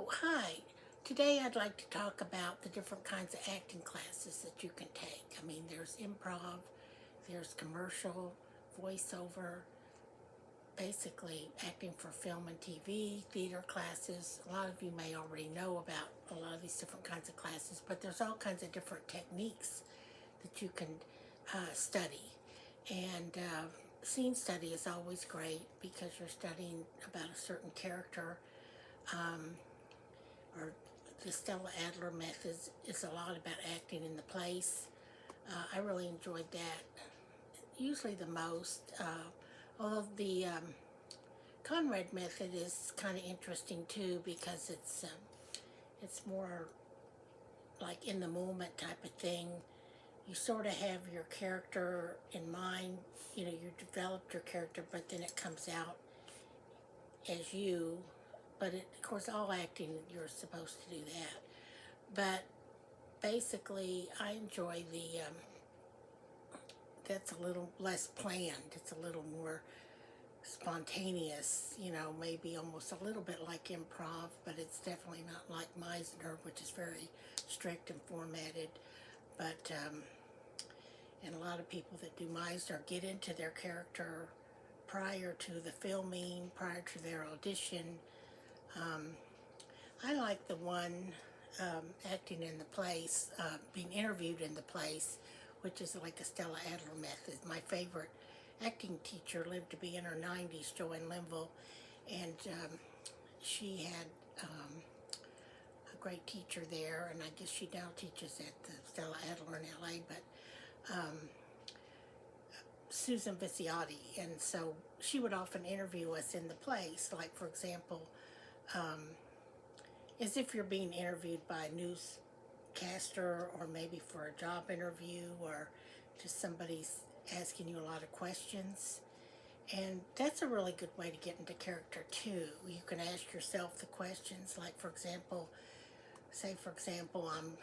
So, hi. Today I'd like to talk about the different kinds of acting classes that you can take. I mean, there's improv, there's commercial, voiceover, basically acting for film and TV, theater classes. A lot of you may already know about a lot of these different kinds of classes, but there's all kinds of different techniques that you can study. And scene study is always great because you're studying about a certain character, or the Stella Adler method is a lot about acting in the place. I really enjoyed that usually the most. Although the Conrad method is kind of interesting too because it's more like in the moment type of thing. You sort of have your character in mind. You know, you developed your character, but then it comes out as you. But of course, all acting you're supposed to do that. But basically, I enjoy the that's a little less planned. It's a little more spontaneous, you know, maybe almost a little bit like improv, but it's definitely not like Meisner, which is very strict and formatted. But and a lot of people that do Meisner get into their character prior to the filming, prior to their audition. Um, I like the one acting in the place, being interviewed in the place, which is like a Stella Adler method. My favorite acting teacher lived to be in her 90s, Joanne Linville, and she had a great teacher there, and I guess she now teaches at the Stella Adler in LA, but Susan Visciati, and so she would often interview us in the place, like for example, as if you're being interviewed by a newscaster or maybe for a job interview or just somebody's asking you a lot of questions. And that's a really good way to get into character too. You can ask yourself the questions, like for example, say for example, I'm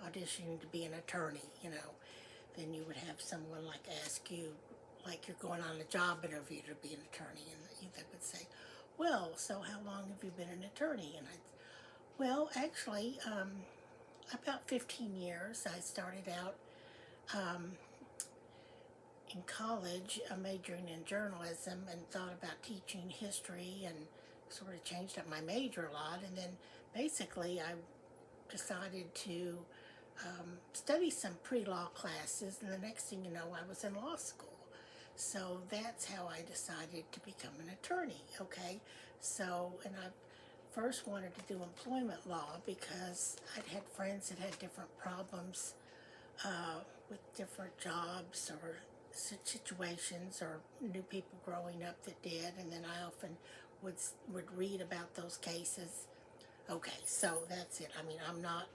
auditioning to be an attorney, you know, then you would have someone like ask you, like you're going on a job interview to be an attorney, and they would say, well, so how long have you been an attorney? And I'd, well, actually, about 15 years. I started out in college, majoring in journalism and thought about teaching history and sort of changed up my major a lot. And then basically, I decided to study some pre-law classes, and the next thing you know, I was in law school. So that's how I decided to become an attorney, okay? So, and I first wanted to do employment law because I'd had friends that had different problems with different jobs or situations, or knew people growing up that did, and then I often would read about those cases. Okay, so that's it. I mean, I'm not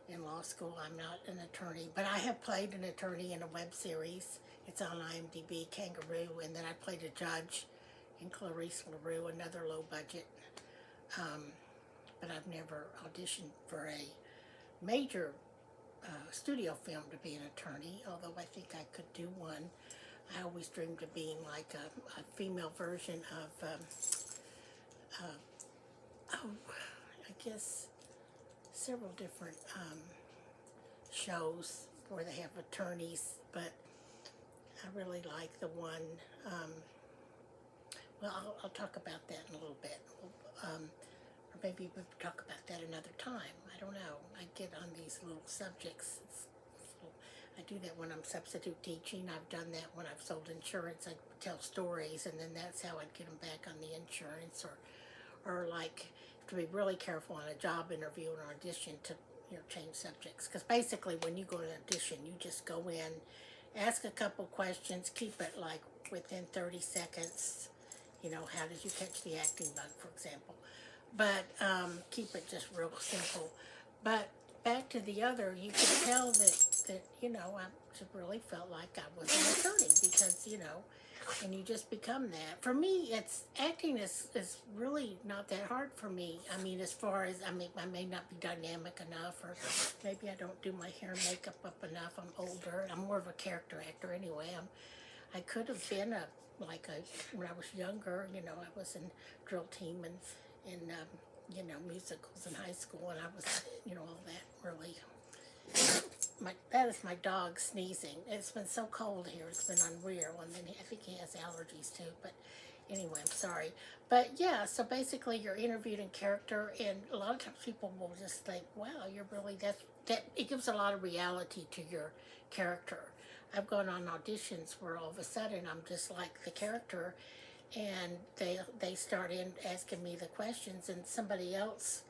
in law school. I'm not an attorney, but I have played an attorney in a web series. It's on IMDb, Kangaroo, and then I played a judge in Clarice LaRue, another low budget. But I've never auditioned for a major studio film to be an attorney, although I think I could do one. I always dreamed of being like a female version of, oh, I guess several different shows where they have attorneys, but I really like the one, um, well, I'll talk about that in a little bit. Or maybe we'll talk about that another time. I don't know. I get on these little subjects. I do that when I'm substitute teaching. I've done that when I've sold insurance. I tell stories, and then that's how I'd get them back on the insurance, or like to be really careful on a job interview or audition to, you know, change subjects. Because basically, when you go to an audition, you just go in, ask a couple questions, keep it like within 30 seconds. You know, how did you catch the acting bug, for example? But keep it just real simple. But back to the other, you could tell that you know, I just really felt like I was an attorney because, you know, and you just become that. For me, it's acting is really not that hard for me. I mean, as far as, I mean, I may not be dynamic enough, or maybe I don't do my hair and makeup up enough. I'm older. I'm more of a character actor anyway. I could have been when I was younger, you know, I was in drill team and musicals in high school, and I was, all that really. That is my dog sneezing. It's been so cold here. It's been unreal, and then I think he has allergies too. But anyway, I'm sorry. But yeah, so basically, you're interviewed in character, and a lot of times people will just think, "Wow, you're really that." It gives a lot of reality to your character. I've gone on auditions where all of a sudden I'm just like the character, and they start in asking me the questions, and somebody else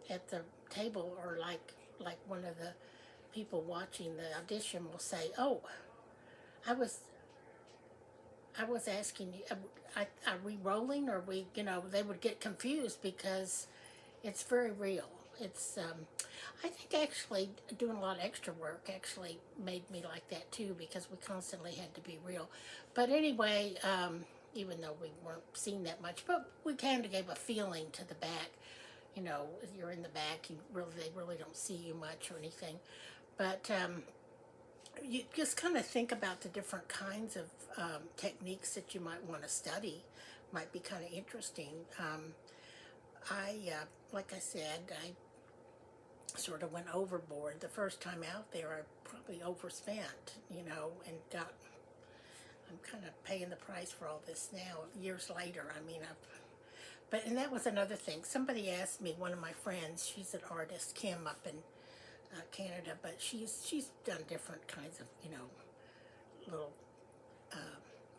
at the table, or like one of the people watching the audition will say, "Oh, I was I was asking you, are we rolling, or we?" They would get confused because it's very real. It's I think actually doing a lot of extra work actually made me like that too, because we constantly had to be real. But anyway, even though we weren't seeing that much, but we kind of gave a feeling to the back. You're in the back, they really don't see you much or anything. But you just kind of think about the different kinds of techniques that you might want to study. Might be kind of interesting. Like I said, I sort of went overboard the first time out there. I probably overspent, and I'm kind of paying the price for all this now, years later. I mean, and that was another thing. Somebody asked me, one of my friends, she's an artist, Kim, up in Canada, but she's done different kinds of, little uh,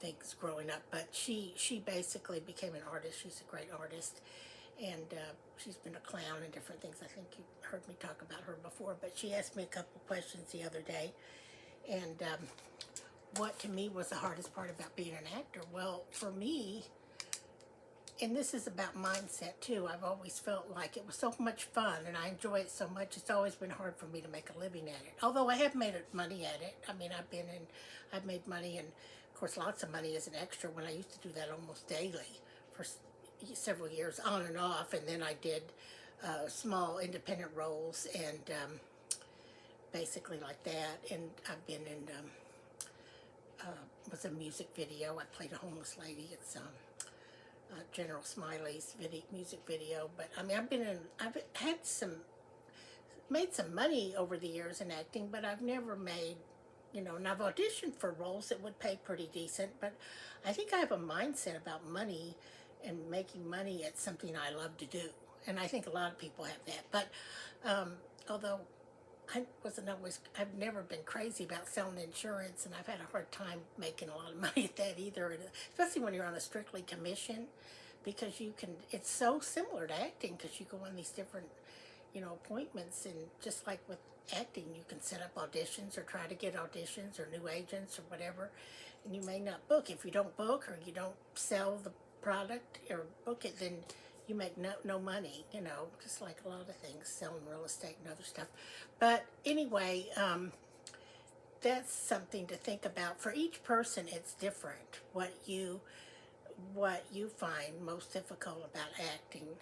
things growing up. But she basically became an artist. She's a great artist, and she's been a clown and different things. I think you heard me talk about her before. But she asked me a couple questions the other day, and what to me was the hardest part about being an actor? Well, for me, and this is about mindset too, I've always felt like it was so much fun and I enjoy it so much. It's always been hard for me to make a living at it. Although I have made money at it. I mean, I've made money, and of course lots of money as an extra, when I used to do that almost daily for several years on and off. And then I did small independent roles, and basically like that. And I've been in, was a music video. I played a homeless lady. It's General Smiley's music video. But I mean, I've had made some money over the years in acting, but I've never made, and I've auditioned for roles that would pay pretty decent. But I think I have a mindset about money and making money at something I love to do. And I think a lot of people have that. But although I've never been crazy about selling insurance, and I've had a hard time making a lot of money at that either, especially when you're on a strictly commission, because it's so similar to acting, because you go on these different, appointments, and just like with acting, you can set up auditions or try to get auditions or new agents or whatever, and you may not book. If you don't book, or you don't sell the product or book it, then you make no money, just like a lot of things, selling real estate and other stuff. But anyway, that's something to think about. For each person, it's different what you find most difficult about acting.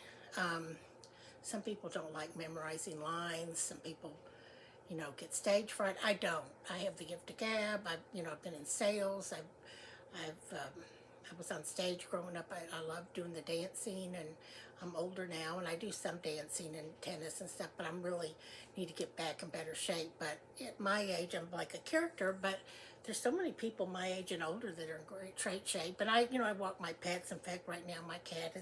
Some people don't like memorizing lines. Some people, get stage fright. I don't. I have the gift of gab. I've been in sales. I was on stage growing up. I love doing the dancing, and I'm older now, and I do some dancing and tennis and stuff, but I'm really need to get back in better shape. But at my age, I'm like a character, but there's so many people my age and older that are in great shape. And I walk my pets. In fact, right now my cat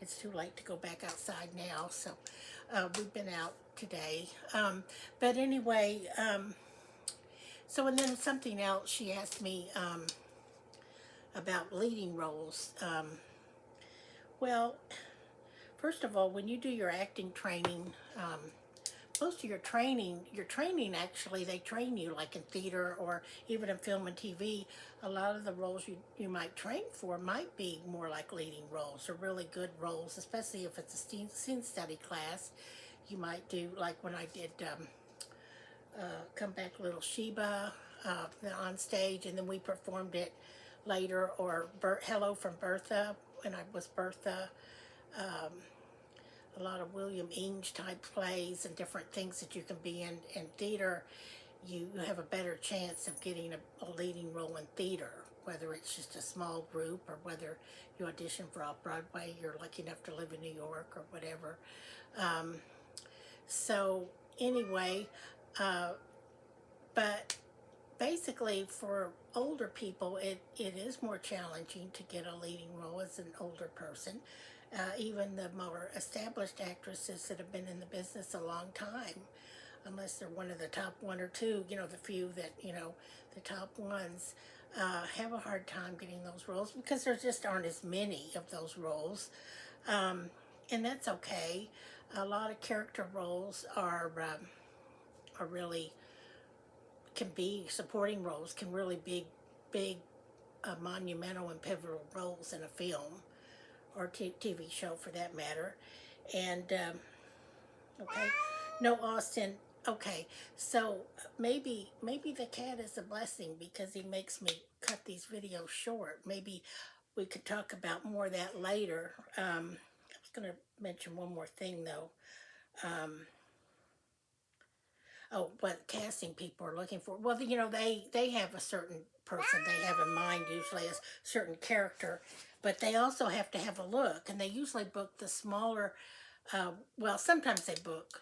it's too late to go back outside now, so we've been out today. But anyway, so, and then something else, she asked me about leading roles. Well, first of all, when you do your acting training, most of your training actually, they train you like in theater or even in film and TV. A lot of the roles you might train for might be more like leading roles, or really good roles, especially if it's a scene study class. You might do, like when I did Come Back Little Sheba on stage, and then we performed it later, or Hello from Bertha, when I was Bertha. A lot of William Inge type plays and different things that you can be in theater. You have a better chance of getting a leading role in theater, whether it's just a small group or whether you audition for off-Broadway, you're lucky enough to live in New York or whatever. Um, so anyway, uh, but basically for older people, it is more challenging to get a leading role as an older person. Even the more established actresses that have been in the business a long time, unless they're one of the top one or two, the few that, the top ones, have a hard time getting those roles because there just aren't as many of those roles. Um, and that's okay. A lot of character roles are really, can be supporting roles, can really be big, monumental and pivotal roles in a film or TV show for that matter. And okay, no, Austin. Okay, so maybe the cat is a blessing because he makes me cut these videos short. Maybe we could talk about more of that later. I was going to mention one more thing though. Um, oh, what casting people are looking for. Well, they have a certain person they have in mind, usually as certain character, but they also have to have a look, and they usually book the smaller, well, sometimes they book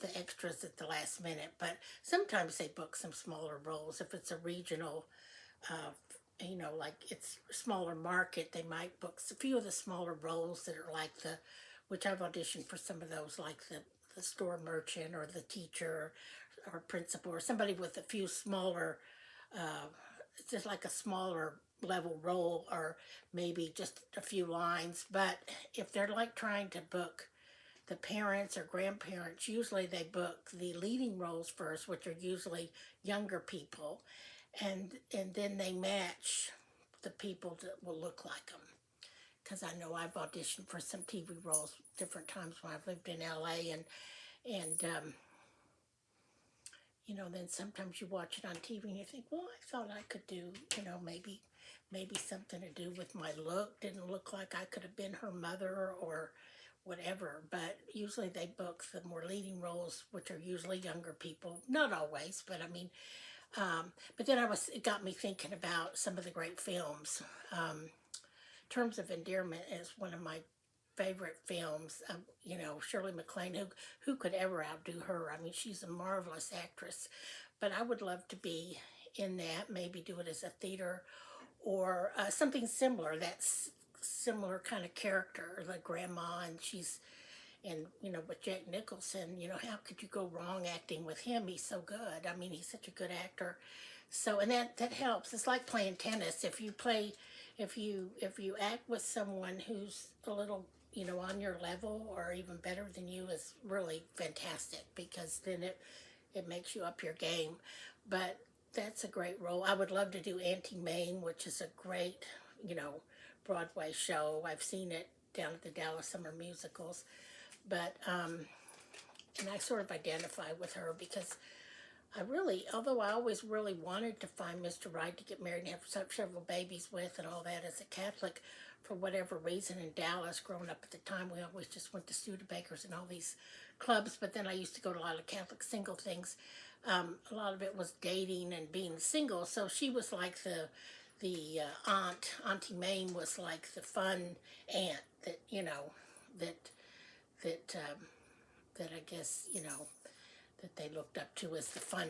the extras at the last minute, but sometimes they book some smaller roles. If it's a regional, like it's smaller market, they might book a few of the smaller roles that are like which I've auditioned for some of those, like the store merchant or the teacher or principal or somebody with a few smaller, uh, just like a smaller level role or maybe just a few lines. But if they're like trying to book the parents or grandparents, usually they book the leading roles first, which are usually younger people, and then they match the people that will look like them. Because I know I've auditioned for some TV roles different times when I've lived in LA, and then sometimes you watch it on TV and you think, well, I thought I could do, maybe something to do with my look. Didn't look like I could have been her mother or whatever. But usually they book the more leading roles, which are usually younger people. Not always, but I mean, but then it got me thinking about some of the great films. Terms of Endearment is one of my favorite films. Shirley MacLaine, who could ever outdo her? I mean, she's a marvelous actress, but I would love to be in that, maybe do it as a theater or something similar, that's similar kind of character, like grandma, and with Jack Nicholson, how could you go wrong acting with him? He's so good. I mean, he's such a good actor. So, and that helps. It's like playing tennis. If you act with someone who's a little, on your level or even better than you, is really fantastic because then it makes you up your game. But that's a great role. I would love to do Auntie Mame, which is a great, Broadway show. I've seen it down at the Dallas Summer Musicals, but and I sort of identify with her because although I always really wanted to find Mr. Right to get married and have several babies with and all that as a Catholic, for whatever reason in Dallas, growing up at the time, we always just went to Studebakers and all these clubs, but then I used to go to a lot of Catholic single things. A lot of it was dating and being single, so she was like the Auntie Mame was like the fun aunt that, that, that, that I guess, that they looked up to as the fun,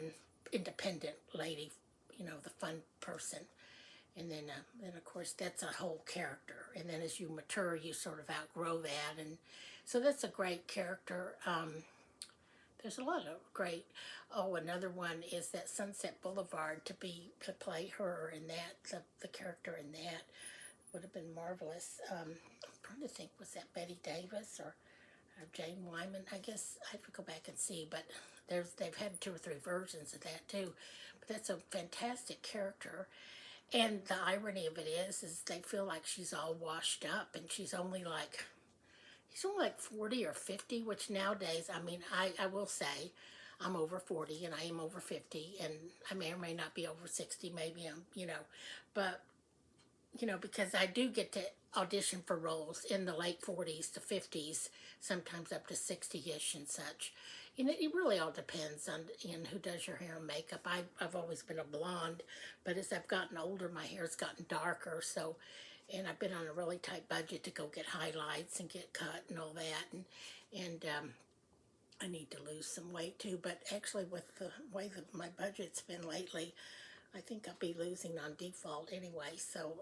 independent lady, the fun person. And then of course that's a whole character. And then as you mature, you sort of outgrow that, and so that's a great character. There's a lot of great. Oh, another one is that Sunset Boulevard, to play her in that, the character in that would have been marvelous. I'm trying to think, was that Betty Davis or Jane Wyman? I guess I have to go back and see, but they've had 2 or 3 versions of that too. But that's a fantastic character. And the irony of it is they feel like she's all washed up, and she's only like 40 or 50, which nowadays, I mean, I will say, I'm over 40 and I am over 50, and I may or may not be over 60, maybe but because I do get to audition for roles in the late 40s to 50s, sometimes up to 60-ish and such. You know, it really all depends on who does your hair and makeup. I've always been a blonde, but as I've gotten older, my hair's gotten darker. So, and I've been on a really tight budget to go get highlights and get cut and all that, and I need to lose some weight too. But actually, with the way that my budget's been lately, I think I'll be losing on default anyway. So,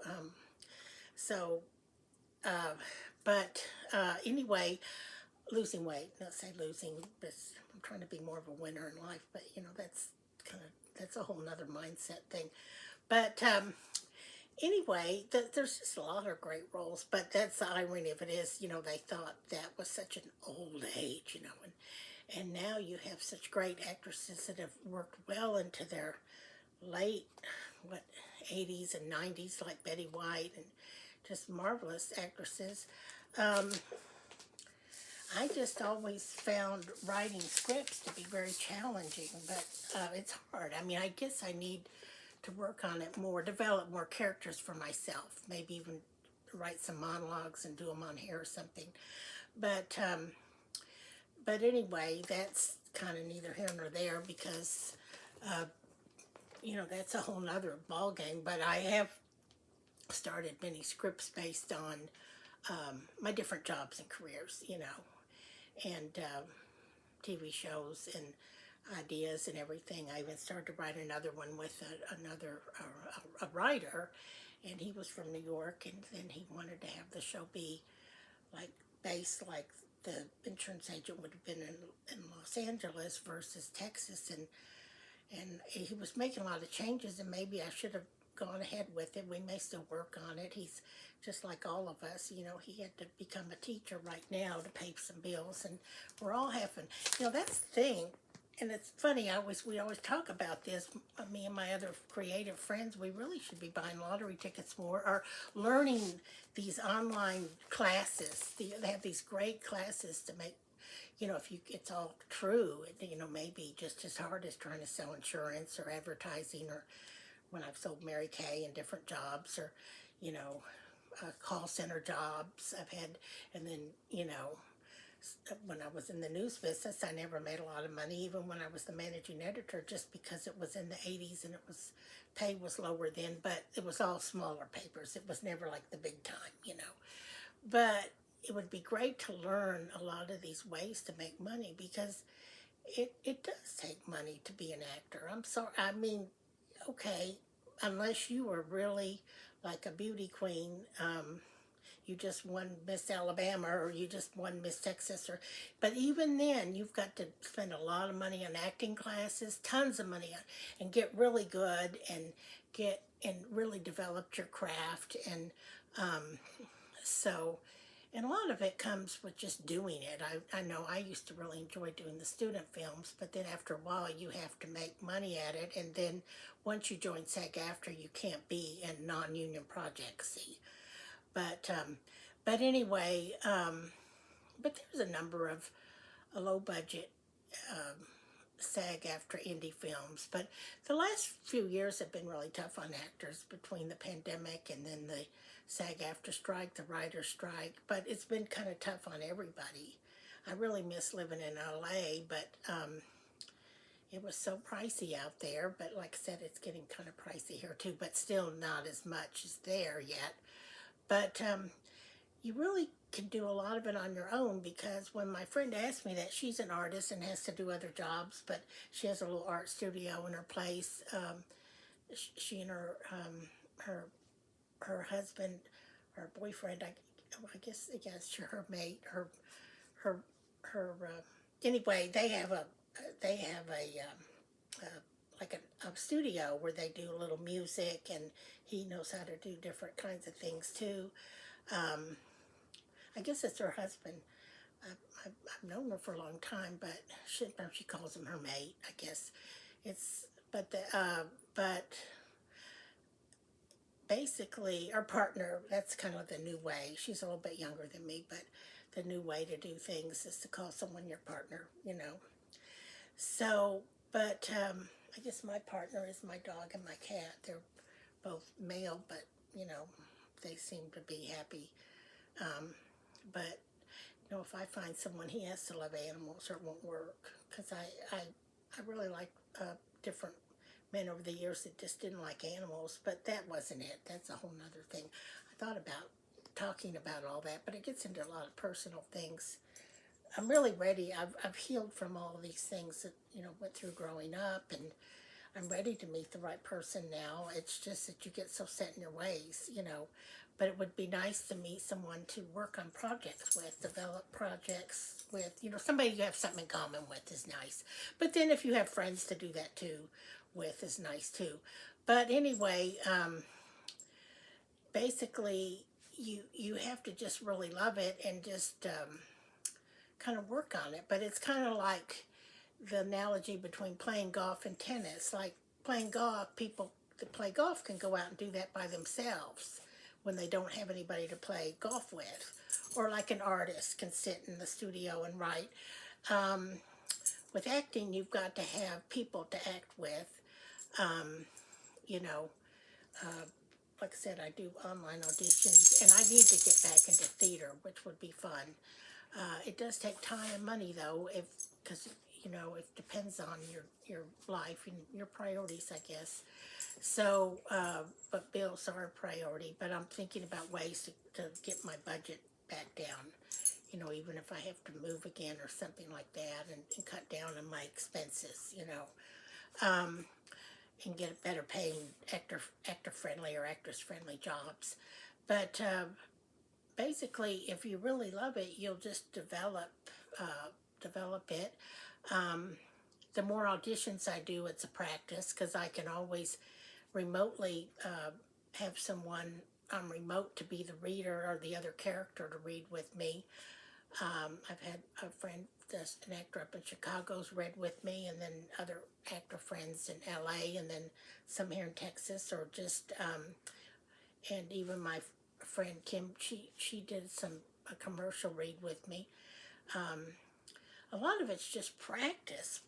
uh, but anyway, losing weight. Not say losing, but I'm trying to be more of a winner in life. But you know, that's a whole nother mindset thing. But anyway, there's just a lot of great roles. But that's the irony of it is, you know, they thought that was such an old age, you know, and now you have such great actresses that have worked well into their late what 80s and 90s, like Betty White, and just marvelous actresses. Um, I just always found writing scripts to be very challenging, but it's hard. I mean, I guess I need to work on it more, develop more characters for myself, maybe even write some monologues and do them on here or something. But but anyway, that's kind of neither here nor there because uh, you know, that's a whole nother ball game. But I have started many scripts based on my different jobs and careers, you know, and TV shows and ideas and everything. I even started to write another one with another a writer, and he was from New York, and then he wanted to have the show be like based like the insurance agent would have been in Los Angeles versus Texas, and he was making a lot of changes, and maybe I should have gone ahead with it. We may still work on it. He's just like all of us, you know, he had to become a teacher right now to pay some bills, and we're all having, you know, that's the thing. And it's funny, we always talk about this, me and my other creative friends, we really should be buying lottery tickets more, or learning these online classes. They have these great classes to make, you know, if you it's all true, you know, maybe just as hard as trying to sell insurance or advertising, or when I've sold Mary Kay in different jobs, or, you know, call center jobs I've had, and then, you know, when I was in the news business, I never made a lot of money, even when I was the managing editor, just because it was in the 80s and it was, pay was lower then, but it was all smaller papers. It was never like the big time, you know. But it would be great to learn a lot of these ways to make money because it does take money to be an actor. I'm sorry. I mean, okay, unless you are really like a beauty queen, you just won Miss Alabama or you just won Miss Texas, or but even then you've got to spend a lot of money on acting classes, tons of money on, and get really good and get and really develop your craft, and um, so, and a lot of it comes with just doing it. I know I used to really enjoy doing the student films, but then after a while you have to make money at it, and then once you join SAG-AFTRA, you can't be in non-union projects. See, but anyway, but there's a number of low budget um, SAG-AFTRA indie films, but the last few years have been really tough on actors between the pandemic and then the SAG-AFTRA strike, the writer's strike, but it's been kind of tough on everybody. I really miss living in LA, but it was so pricey out there, but like I said, it's getting kind of pricey here too, but still not as much as there yet. But you really can do a lot of it on your own, because when my friend asked me that, she's an artist and has to do other jobs, but she has a little art studio in her place. She and her her husband, her boyfriend, I guess, yes, her mate, her anyway, they have like a studio where they do a little music, and he knows how to do different kinds of things too. Um, I guess it's her husband. I've known her for a long time, but she calls him her mate. I guess it's but basically our partner. That's kind of the new way. She's a little bit younger than me, but the new way to do things is to call someone your partner. You know. So, but I guess my partner is my dog and my cat. They're both male, but you know, they seem to be happy. But you know, if I find someone, he has to love animals or it won't work. because I really like different men over the years that just didn't like animals, but that wasn't it. That's a whole nother thing. I thought about talking about all that, but it gets into a lot of personal things. I'm really ready. I've healed from all of these things that, went through growing up, and I'm ready to meet the right person now. It's just that you get so set in your ways. But it would be nice to meet someone to work on projects with, develop projects with, somebody you have something in common with is nice. But then if you have friends to do that too with is nice too. But anyway, basically you have to just really love it and just kind of work on it. But it's kind of like the analogy between playing golf and tennis. Like playing golf, people that play golf can go out and do that by themselves when they don't have anybody to play golf with. Or like an artist can sit in the studio and write. Um, with acting, you've got to have people to act with. Um, you know, uh, like I said, I do online auditions, and I need to get back into theater, which would be fun. It does take time and money, though, if because it depends on your life and your priorities, I guess. So, but bills are a priority. But I'm thinking about ways to get my budget back down. Even if I have to move again or something like that, and cut down on my expenses. Um, and get better paying actor friendly or actress friendly jobs. But basically, if you really love it, you'll just develop it. Um, the more auditions I do, it's a practice because I can always remotely have someone remote to be the reader or the other character to read with me. I've had a friend that's an actor up in Chicago's read with me, and then other actor friends in LA, and then some here in Texas, or just and even my friend Kim, she did a commercial read with me. Um, a lot of it's just practice.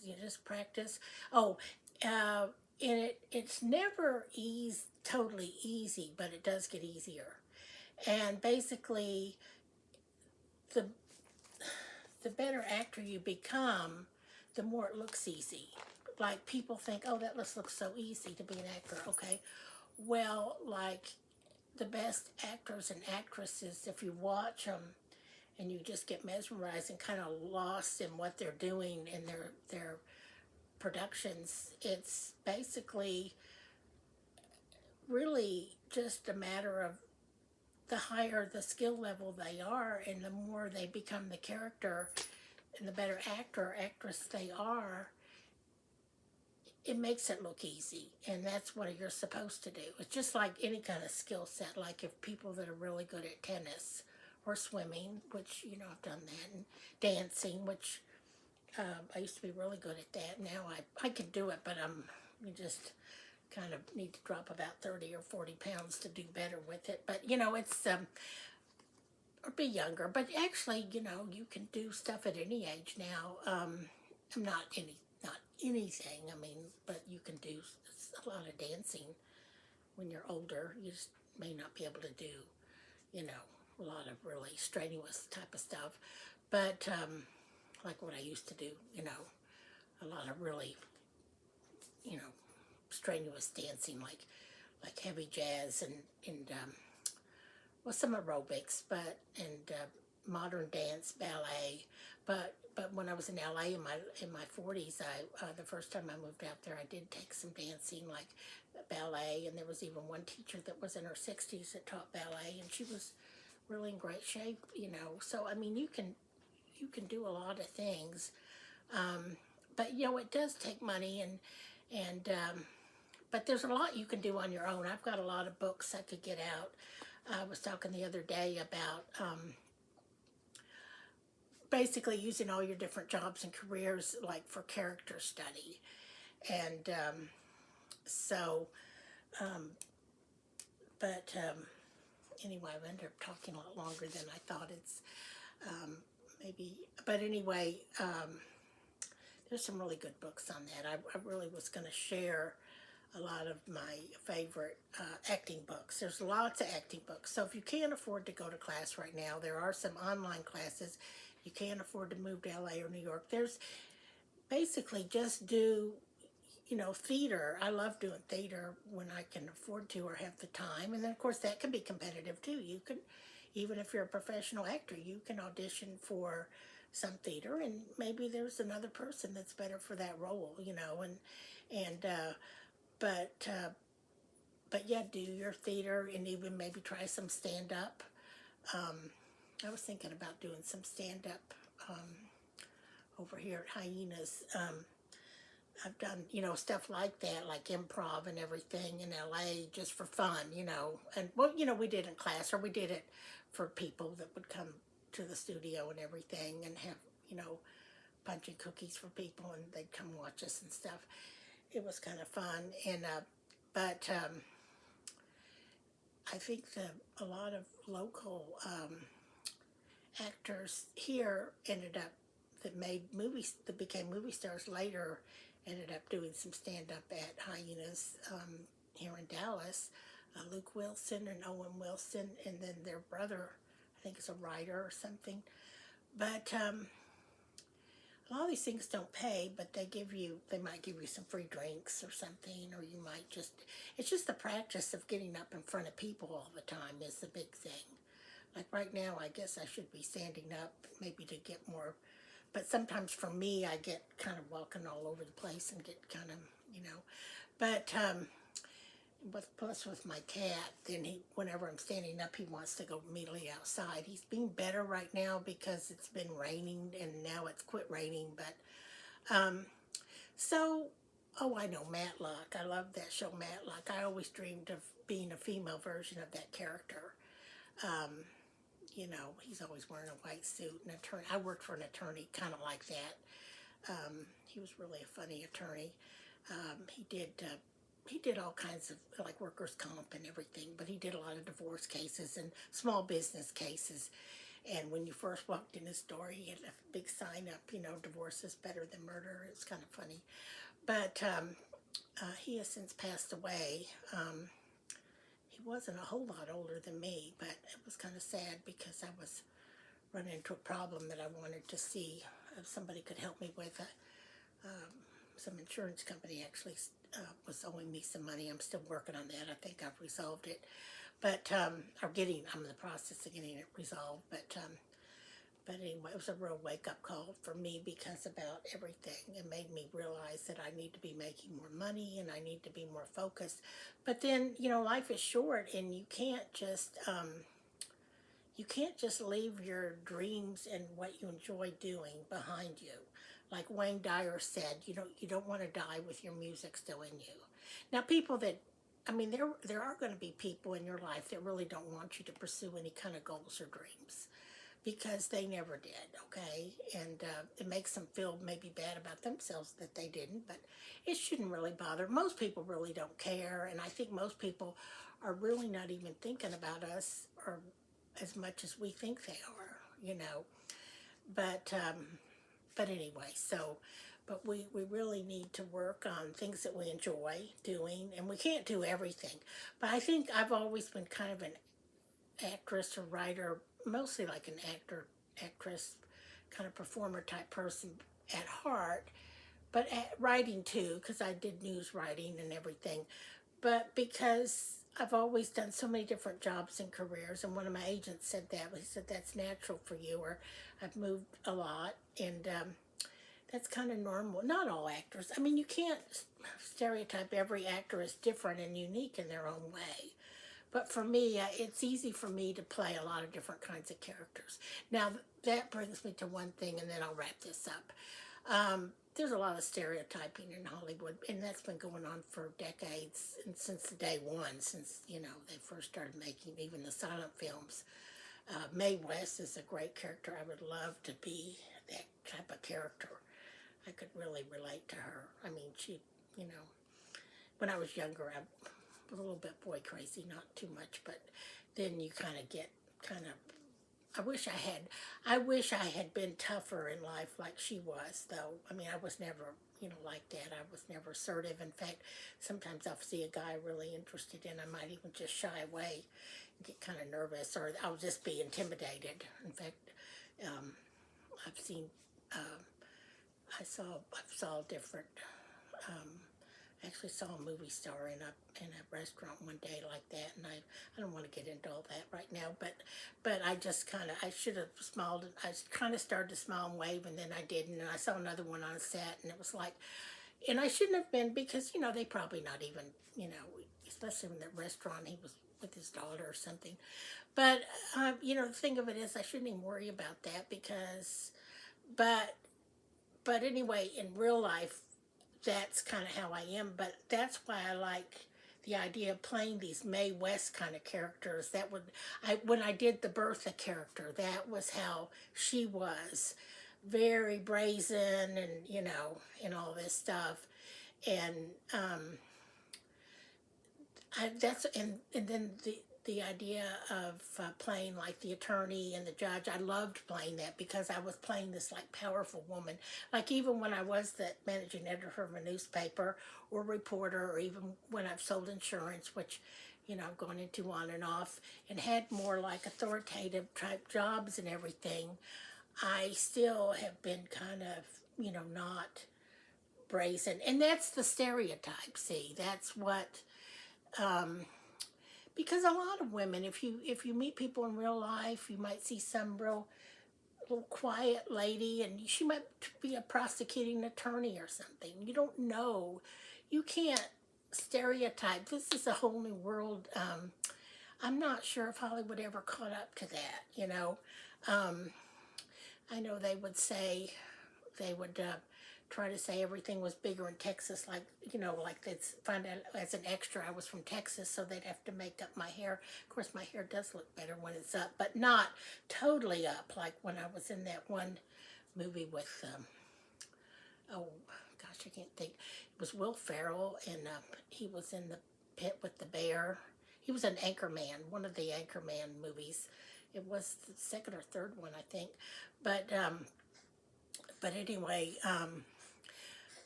You just practice. Oh, uh, and it's never totally easy, but it does get easier. And basically, the the better actor you become, the more it looks easy. Like people think, oh, that looks so easy to be an actor. Okay, well, like the best actors and actresses, if you watch them and you just get mesmerized and kind of lost in what they're doing in their productions, it's basically really just a matter of the higher the skill level they are and the more they become the character and the better actor or actress they are, it makes it look easy. And that's what you're supposed to do. It's just like any kind of skill set. Like if people that are really good at tennis or swimming, which, I've done that, and dancing, which I used to be really good at that. Now I can do it, but you just kind of need to drop about 30 or 40 pounds to do better with it. But, it's, or be younger. But actually, you can do stuff at any age now. Not anything, I mean, but you can do a lot of dancing when you're older. You just may not be able to do, a lot of really strenuous type of stuff. But, like what I used to do, a lot of really, you know, strenuous dancing, like heavy jazz and well, some aerobics, and modern dance, ballet. But when I was in LA in my 40s, the first time I moved out there, I did take some dancing, like ballet, and there was even one teacher that was in her 60s that taught ballet, and she was really in great shape. So I mean, you can do a lot of things, but it does take money, and but there's a lot you can do on your own. I've got a lot of books I could get out. I was talking the other day about basically using all your different jobs and careers like for character study. And so, um, but anyway, I ended up talking a lot longer than I thought. It's um, maybe, but anyway, there's some really good books on that. I really was going to share a lot of my favorite acting books. There's lots of acting books. So if you can't afford to go to class right now, there are some online classes. you can't afford to move to LA or New York, there's basically just do, theater. I love doing theater when I can afford to or have the time. And then, of course, that can be competitive too. You can, even if you're a professional actor, you can audition for some theater, and maybe there's another person that's better for that role, and but but yeah, do your theater and even maybe try some stand up. Um, I was thinking about doing some stand up over here at Hyenas. I've done, stuff like that, like improv and everything in LA just for fun, And, well, we did in class, or we did it for people that would come to the studio and everything and have, punch and cookies for people, and they'd come watch us and stuff. It was kind of fun. And, but I think that a lot of local actors here ended up, that made movies, that became movie stars later, ended up doing some stand up at Hyenas here in Dallas. Luke Wilson and Owen Wilson, and then their brother, I think, is a writer or something. But a lot of these things don't pay, but they might give you some free drinks or something, or you might just, it's just the practice of getting up in front of people all the time is the big thing. Like right now, I guess I should be standing up maybe to get more, but sometimes for me, I get kind of walking all over the place and get kind of, but plus with my cat, then whenever I'm standing up, he wants to go immediately outside. He's being better right now because it's been raining, and now it's quit raining, but, so, oh, I know Matlock. I love that show, Matlock. I always dreamed of being a female version of that character. Um, he's always wearing a white suit. An attorney. I worked for an attorney kind of like that. He was really a funny attorney. He did all kinds of like workers' comp and everything, but he did a lot of divorce cases and small business cases. And when you first walked in his door, he had a big sign up, divorce is better than murder. It's kind of funny. But he has since passed away. He wasn't a whole lot older than me, but it was kind of sad because I was running into a problem that I wanted to see if somebody could help me with. Some insurance company actually was owing me some money. I'm still working on that. I think I've resolved it, but I'm in the process of getting it resolved. But anyway, it was a real wake-up call for me because about everything. It made me realize that I need to be making more money and I need to be more focused. But then, life is short, and you can't just leave your dreams and what you enjoy doing behind you. Like Wayne Dyer said, you don't want to die with your music still in you. Now, there are going to be people in your life that really don't want you to pursue any kind of goals or dreams because they never did, okay? And it makes them feel maybe bad about themselves that they didn't, but it shouldn't really bother. Most people really don't care, and I think most people are really not even thinking about us or as much as we think they are, But anyway, but we really need to work on things that we enjoy doing, and we can't do everything. But I think I've always been kind of an actress or writer, mostly like an actress, kind of performer type person at heart, but writing too, because I did news writing and everything. But because I've always done so many different jobs and careers, and one of my agents said that, he said, that's natural for you, or I've moved a lot, and that's kind of normal. Not all actors. You can't stereotype every actor as different and unique in their own way. But for me, it's easy for me to play a lot of different kinds of characters. Now, that brings me to one thing, and then I'll wrap this up. There's a lot of stereotyping in Hollywood, and that's been going on for decades, and since day one, since, they first started making even the silent films. Mae West is a great character. I would love to be that type of character. I could really relate to her. She, when I was younger, I was a little bit boy crazy, not too much, but then you kind of get I wish I had been tougher in life like she was, though. I was never, like that. I was never assertive. In fact, sometimes I'll see a guy really interested in, I might even just shy away and get kind of nervous, or I'll just be intimidated. In fact, I've seen, um, I saw different, um, actually saw a movie star in a restaurant one day like that, and I don't want to get into all that right now, but I just kind of, I should have smiled, and I kind of started to smile and wave, and then I didn't, and I saw another one on set, and it was like, and I shouldn't have been, because they probably not even, especially in that restaurant he was with his daughter or something. But the thing of it is, I shouldn't even worry about that, because, but but anyway, in real life, that's kind of how I am. But that's why I like the idea of playing these Mae West kind of characters. That would, when I did the Bertha character, that was how she was, very brazen, and and all this stuff. And that's, and then the idea of playing like the attorney and the judge, I loved playing that, because I was playing this like powerful woman. Like, even when I was the managing editor of a newspaper or reporter, or even when I've sold insurance, which I've gone into on and off, and had more like authoritative type jobs and everything, I still have been kind of not brazen. And that's the stereotype. See, that's what, because a lot of women, if you meet people in real life, you might see some real little quiet lady, and she might be a prosecuting attorney or something. You don't know. You can't stereotype. This is a whole new world. I'm not sure if Hollywood ever caught up to that. I know they would try to say everything was bigger in Texas, like, like they'd find out as an extra I was from Texas, so they'd have to make up my hair. Of course, my hair does look better when it's up, but not totally up, like when I was in that one movie with, oh gosh, I can't think. It was Will Ferrell, and he was in the pit with the bear. He was an Anchorman, one of the Anchorman movies. It was the second or third one, I think. But anyway,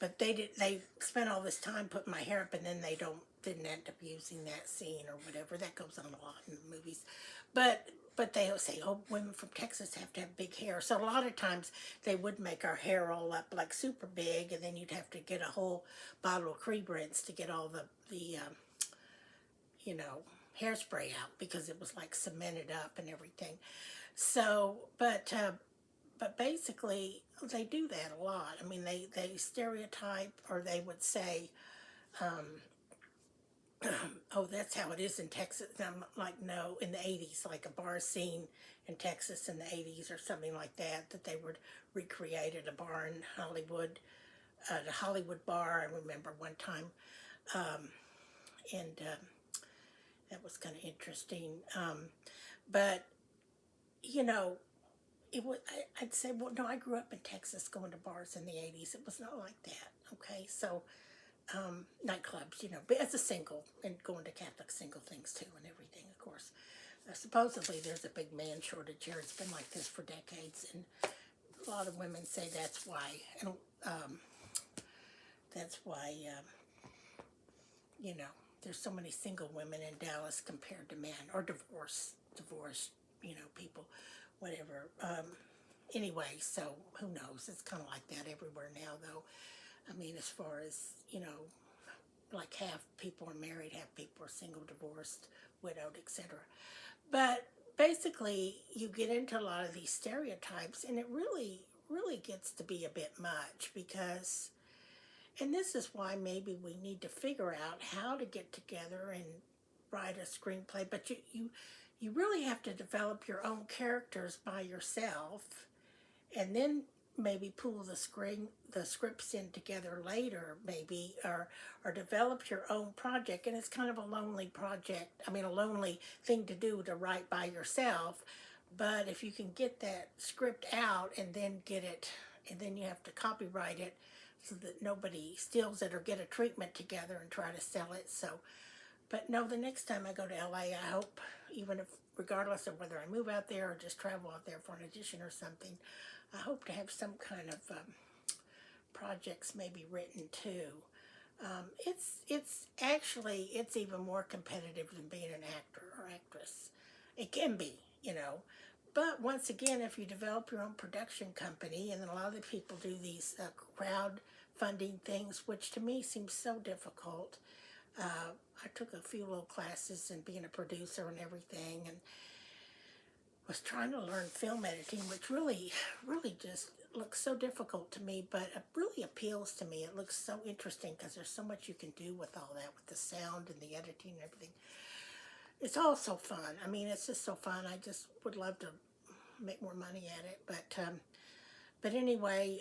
but they spent all this time putting my hair up, and then didn't end up using that scene or whatever. That goes on a lot in the movies. But they always say, oh, women from Texas have to have big hair. So a lot of times they would make our hair all up like super big, and then you'd have to get a whole bottle of Cream Rinse to get all the you know, hairspray out, because it was like cemented up and everything. So, but basically they do that a lot. I mean, they stereotype, or they would say, oh, that's how it is in Texas. And I'm like, no, in the 80s, like a bar scene in Texas in the 80s or something like that, that they would recreate at a bar in Hollywood, the Hollywood bar. I remember one time, and that was kind of interesting. But, you know, I'd say, well, no, I grew up in Texas going to bars in the 80s. It was not like that, okay? So, nightclubs, but as a single, and going to Catholic single things too, and everything, of course. Supposedly there's a big man shortage here. It's been like this for decades, and a lot of women say that's why. And that's why, you know, there's so many single women in Dallas compared to men, or divorced, people, whatever. Anyway, so who knows? It's kind of like that everywhere now, though. I mean, as far as, like half people are married, half people are single, divorced, widowed, etc. But basically, you get into a lot of these stereotypes, and it really, really gets to be a bit much, because, and this is why maybe we need to figure out how to get together and write a screenplay. But you really have to develop your own characters by yourself, and then maybe pull the scripts in together later, maybe, or develop your own project. And it's kind of a lonely project. I mean, a lonely thing to do, to write by yourself. But if you can get that script out, and then get it, and then you have to copyright it so that nobody steals it, or get a treatment together and try to sell it. So, but no, the next time I go to LA, I hope, even if, regardless of whether I move out there or just travel out there for an audition or something, I hope to have some kind of projects maybe written too. It's actually, it's even more competitive than being an actor or actress. It can be, but once again, if you develop your own production company, and then a lot of the people do these crowd funding things, which to me seems so difficult. I took a few little classes in being a producer and everything, and was trying to learn film editing, which really just looks so difficult to me, but it really appeals to me. It looks so interesting because there's so much you can do with all that, with the sound and the editing and everything. It's all so fun. I mean, it's just so fun. I just would love to make more money at it, but anyway,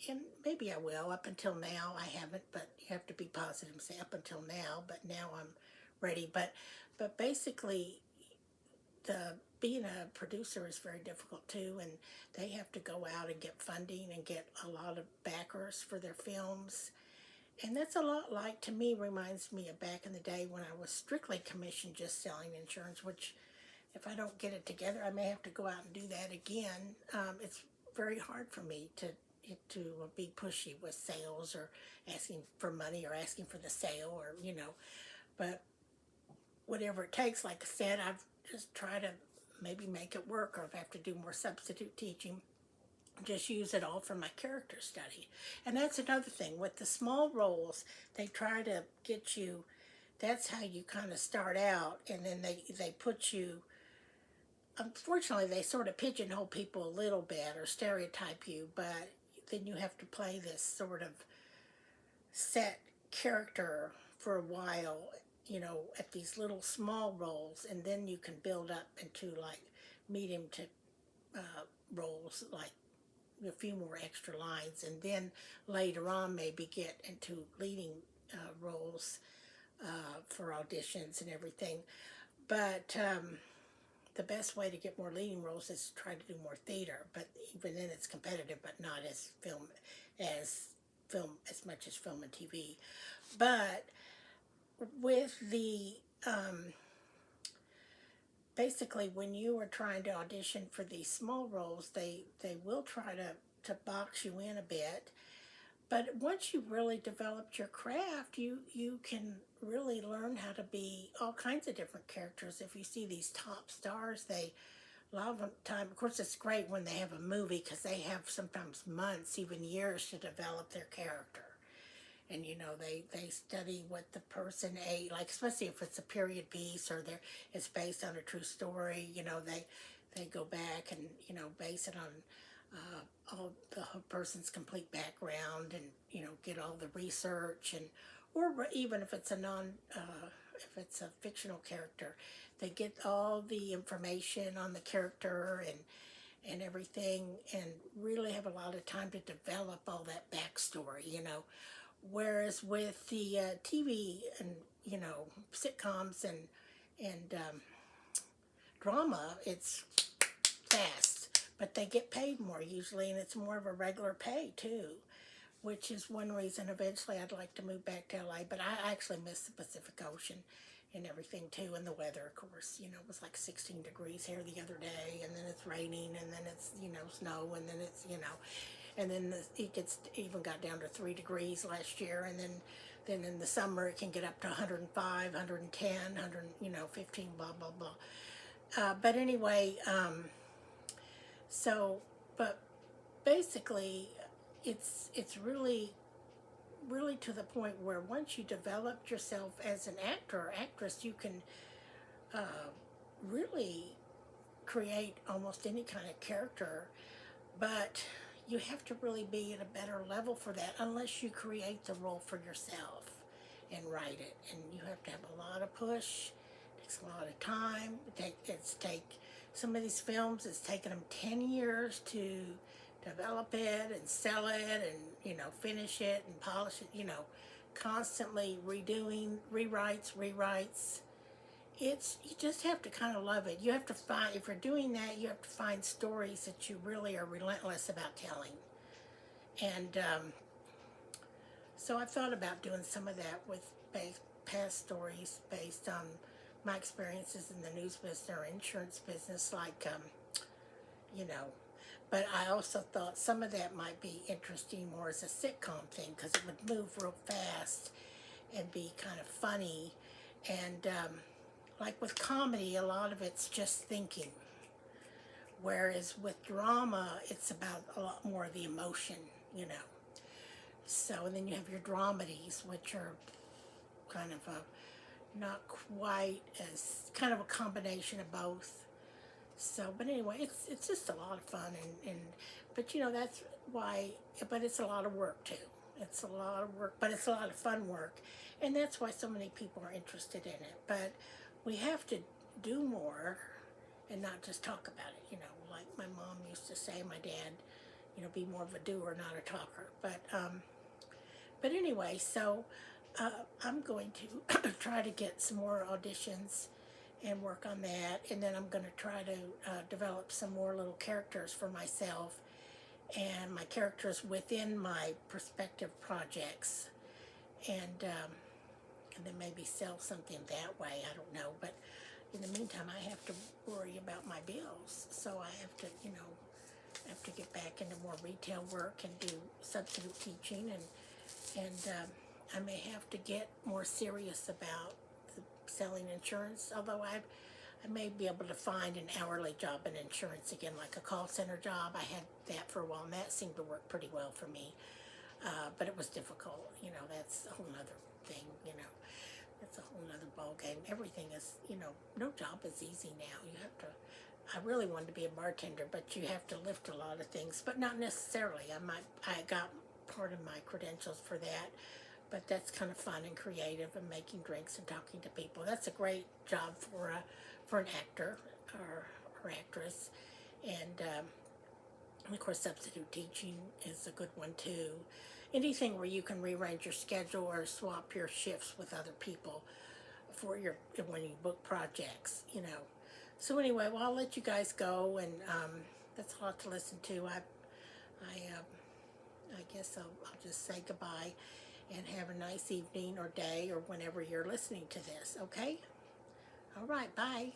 and maybe I will. Up until now, I haven't, but you have to be positive and say up until now. But now I'm ready. But basically, the being a producer is very difficult too, and they have to go out and get funding and get a lot of backers for their films. And that's a lot like, to me, reminds me of back in the day when I was strictly commissioned just selling insurance, which if I don't get it together, I may have to go out and do that again. It's very hard for me to be pushy with sales or asking for money or asking for the sale, or but whatever it takes. Like I said, I've just tried to maybe make it work, or if I have to do more substitute teaching, just use it all for my character study. And that's another thing with the small roles. They try to get you, that's how you kind of start out, and then they put you, unfortunately they sort of pigeonhole people a little bit or stereotype you, but then you have to play this sort of set character for a while, at these little small roles, and then you can build up into like medium to roles, like a few more extra lines, and then later on maybe get into leading roles for auditions and everything. But the best way to get more leading roles is to try to do more theater. But even then, it's competitive, but not as film as much as film and TV. But with the basically, when you are trying to audition for these small roles, they will try to box you in a bit. But once you really developed your craft, you can really learn how to be all kinds of different characters. If you see these top stars, a lot of the time, of course, it's great when they have a movie because they have sometimes months, even years to develop their character. And they study what the person ate, like especially if it's a period piece or it's based on a true story. They go back and base it on all the person's complete background, and get all the research, and or even if it's if it's a fictional character, they get all the information on the character and everything, and really have a lot of time to develop all that backstory. Whereas with the TV and sitcoms and drama, it's fast, but they get paid more usually, and it's more of a regular pay too, which is one reason eventually I'd like to move back to LA. But I actually miss the Pacific Ocean and everything too, and the weather, of course. It was like 16 degrees here the other day, and then it's raining, and then it's snow, and then it's and then it even got down to 3 degrees last year, and then in the summer it can get up to 105, 110, 15, blah blah blah. But anyway, so but basically, it's really to the point where once you developed yourself as an actor or actress, you can really create almost any kind of character, but you have to really be at a better level for that, unless you create the role for yourself and write it. And you have to have a lot of push. It takes a lot of time. Some of these films, it's taken them 10 years to develop it and sell it and finish it and polish it. Constantly redoing rewrites. You just have to kind of love it. You have to find, if you're doing that, you have to find stories that you really are relentless about telling. And so I thought about doing some of that with past stories based on my experiences in the news business or insurance business, like, but I also thought some of that might be interesting more as a sitcom thing, because it would move real fast and be kind of funny. And like with comedy, a lot of it's just thinking. Whereas with drama, it's about a lot more of the emotion, you know. So, and then you have your dramedies, which are kind of a, not quite as, kind of a combination of both. So, but anyway, it's just a lot of fun, and but you know that's why. But it's a lot of work too. It's a lot of work, but it's a lot of fun work, and that's why so many people are interested in it. But we have to do more, and not just talk about it. You know, like my mom used to say, my dad, you know, be more of a doer, not a talker. But anyway, so I'm going to try to get some more auditions and work on that. And then I'm going to try to develop some more little characters for myself and my characters within my prospective projects. And then maybe sell something that way. I don't know. But in the meantime, I have to worry about my bills. So I have to, you know, have to get back into more retail work and do substitute teaching, and I may have to get more serious about selling insurance. Although I may be able to find an hourly job in insurance again, like a call center job. I had that for a while, and that seemed to work pretty well for me. But it was difficult. You know, that's a whole other thing. You know, it's a whole other ball game. Everything is, you know, no job is easy now. You have to. I really wanted to be a bartender, but you have to lift a lot of things, but not necessarily. I got part of my credentials for that, but that's kind of fun and creative and making drinks and talking to people. That's a great job for an actor or actress, and of course substitute teaching is a good one too. Anything where you can rearrange your schedule or swap your shifts with other people for your when you book projects, you know. So anyway, well, I'll let you guys go, and that's a lot to listen to. I guess I'll just say goodbye and have a nice evening or day or whenever you're listening to this. Okay. All right. Bye.